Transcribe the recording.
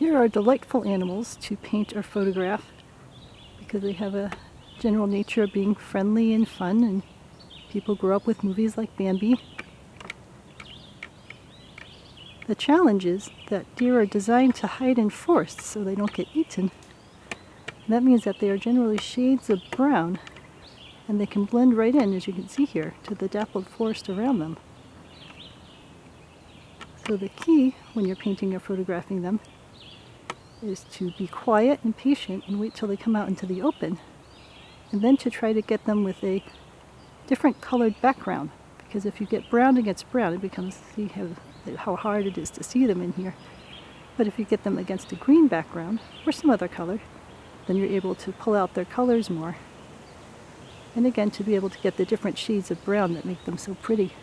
Deer are delightful animals to paint or photograph because they have a general nature of being friendly and fun, and people grow up with movies like Bambi. The challenge is that deer are designed to hide in forests so they don't get eaten. And that means that they are generally shades of brown, and they can blend right in, as you can see here, to the dappled forest around them. So the key when you're painting or photographing them is to be quiet and patient and wait till they come out into the open, and then to try to get them with a different colored background, because if you get brown against brown, it becomes, see how hard it is to see them in here. But if you get them against a green background or some other color, then you're able to pull out their colors more, and again to be able to get the different shades of brown that make them so pretty.